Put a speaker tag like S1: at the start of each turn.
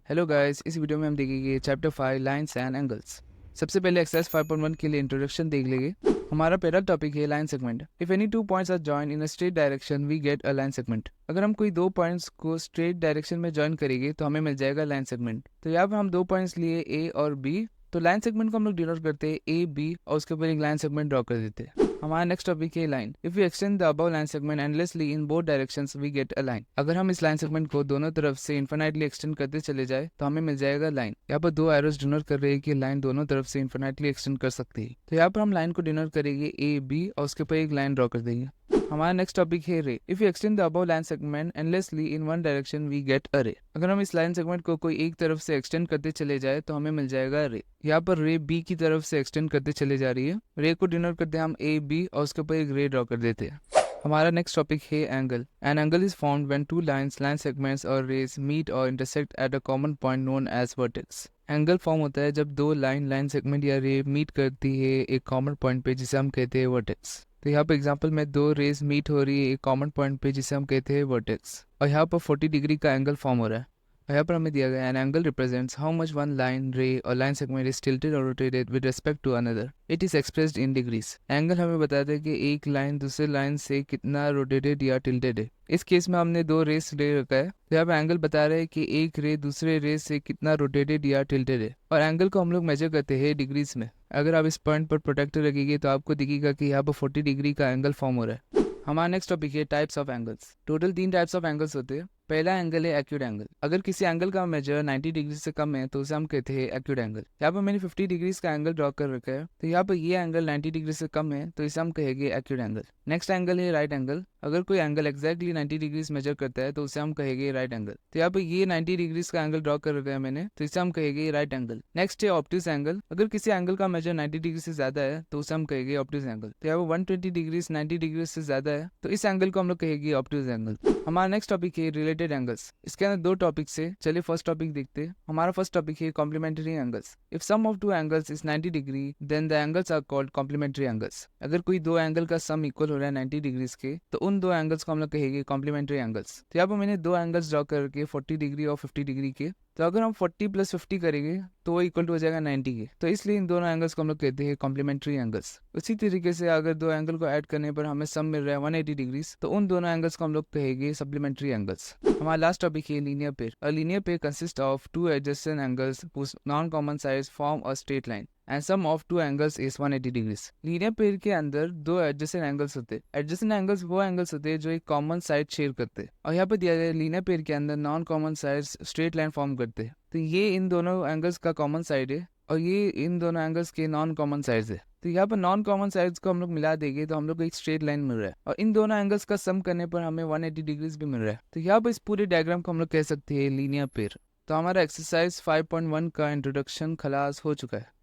S1: Hello guys, इस video में हम देखेंगे चैप्टर 5 लाइन्स एंड एंगल्स। सबसे पहले एक्सरसाइज 5.1 के लिए इंट्रोडक्शन देख लेंगे। हमारा पहला टॉपिक है line segment. If any two points are join in a straight direction we get a line segment. अगर हम कोई दो पॉइंट्स को स्ट्रेट डायरेक्शन में जॉइन करेंगे तो हमें मिल जाएगा लाइन सेगमेंट। तो यहाँ पर हम दो पॉइंट्स लिए ए और बी। तो लाइन सेगमेंट को हम लोग डिनोट करते हैं ए बी और उसके ऊपर एक लाइन सेगमेंट ड्रॉ कर देते हैं। हमारा नेक्स्ट टॉपिक है line. If we extend the above line segment endlessly in both directions we get a line. अगर हम इस लाइन सेगमेंट को दोनों तरफ से इन्फिनाइटली एक्सटेंड करते चले जाए तो हमें मिल जाएगा लाइन। यहाँ पर दो एरोस डिनोट कर रहे हैं कि लाइन दोनों तरफ से इन्फिनाइटली एक्सटेंड कर सकती है। तो यहाँ पर हम लाइन को डिनोट करेंगे ए बी और उसके ऊपर एक लाइन ड्रॉ कर देंगे। हमारा नेक्स्ट टॉपिक है ray. If you extend the above line segment endlessly in one direction we get a ray. अगर हम इस लाइन सेगमेंट को कोई एक तरफ से एक्सटेंड करते चले जाए तो हमें मिल जाएगा रे। यहाँ पर रे बी की तरफ से एक्सटेंड करते चले जा रही है। रे को डिनोट करते हैं हम ए बी और उसके ऊपर एक रे ड्रॉ कर देते हैं। हमारा नेक्स्ट टॉपिक है angle. An angle is formed when two lines, line segments और रेज मीट और intersect at a common point known as vertex. Angle form होता है जब दो लाइन सेगमेंट या रे मीट करती है एक कॉमन पॉइंट पे जिसे हम कहते हैं वर्टेक्स। तो यहाँ पर एग्जांपल में दो रेज मीट हो रही है एक कॉमन पॉइंट पे जिसे हम कहते हैं वर्टेक्स और यहाँ पर 40 डिग्री का एंगल फॉर्म हो रहा है। यहाँ पर हमें दिया गया an angle represents how much one line ray और लाइन सेगमेंट इज टिल्टेड और rotated with respect to another. It is expressed in degrees. Angle हमें बताता है कि एक लाइन दूसरे लाइन से कितना रोटेटेड या टिल्टेड है। इस केस में हमने दो रेस ले रखा है तो यहाँ पे एंगल बता रहा है कि एक रे दूसरे रे से कितना रोटेटेड या टिल्टेड है और एंगल को हम लोग मेजर करते हैं डिग्रीज में। अगर आप इस पॉइंट पर प्रोटेक्टर रखेंगे तो आपको दिखेगा कि यहाँ पर 40 डिग्री का एंगल फॉर्म हो रहा है। हमारा नेक्स्ट टॉपिक है types of angles. Total 3 types of angles होते हैं। पहला एंगल है एक्यूट एंगल। अगर किसी एंगल का मेजर 90 डिग्री से कम है तो उसे हम कहते हैं एक्यूट एंगल। यहाँ पर मैंने 50 डिग्री का एंगल ड्रॉ कर रखा है तो यहाँ पर ये एंगल 90 डिग्री से कम है तो इसे हम कहेंगे एक्यूट एंगल। नेक्स्ट एंगल है राइट एंगल। अगर कोई एंगल एक्जैक्टली 90 डिग्री मेजर करता है तो उसे हम कहेंगे राइट एंगल। तो यहाँ पर ये 90 डिग्री का एंगल ड्रॉ कर रखा है मैंने तो इसे हम कहेंगे राइट एंगल। नेक्स्ट है ऑब्ट्यूज एंगल। अगर किसी एंगल का मेजर 90 डिग्री से ज्यादा है तो उसे हम कहेंगे ऑब्ट्यूज एंगल। तो यहाँ पर 120 डिग्री 90 डिग्री से ज्यादा है तो इस एंगल को हम लोग कहेंगे ऑब्ट्यूज एंगल। हमारा नेक्स्ट टॉपिक है रिलेटेड एंगल्स। इसके अंदर दो टॉपिक है। चलिए फर्स्ट टॉपिक देखते हैं। हमारा फर्स्ट टॉपिक है complementary angles. If sum of two angles is 90 degree then the angles are called complementary angles. अगर कोई दो एंगल का सम इक्वल हो रहा है 90 डिग्री के तो उन दो एंगल्स को हम लोग कहेंगे कॉम्प्लीमेंट्री एंगल्स। तो यहाँ पर मैंने दो एंगल्स ड्रॉ करके 40 डिग्री और 50 डिग्री के। तो अगर हम 40 + 50 करेंगे तो वो इक्वल टू हो जाएगा 90 के। तो इसलिए इन दोनों एंगल्स को हम लोग कहते हैं कॉम्प्लीमेंट्री एंगल्स। उसी तरीके से अगर दो एंगल को ऐड करने पर हमें सम मिल रहा है 180 डिग्री तो उन दोनों एंगल्स को हम लोग कहेंगे सप्लीमेंट्री एंगल्स। हमारा लास्ट टॉपिक है linear pair. A linear pair consist of two adjacent angles whose non-common sides form a straight line and sum of two angles is 180 degrees। Linear pair के अंदर दो adjacent angles होते हैं। Adjacent angles वो angles होते हैं जो एक कॉमन साइड शेयर करते हैं और यहाँ पर दिया गया लीनियर पेयर के अंदर non common sides straight line form करते हैं। तो ये इन दोनों एंगल्स का कॉमन साइड है और ये इन दोनों एंगल्स के नॉन कॉमन साइड्स है। तो यहाँ पर नॉन कॉमन साइड्स को हम लोग मिला देंगे तो हम लोग को एक स्ट्रेट लाइन मिल रहा है और इन दोनों एंगल्स का सम करने पर हमें 180 डिग्रीज भी मिल रहा है। तो यहाँ पर इस पूरे डायग्राम को हम लोग कह सकते हैं लीनियर पेयर। तो हमारा एक्सरसाइज 5.1 का इंट्रोडक्शन खलास हो चुका है।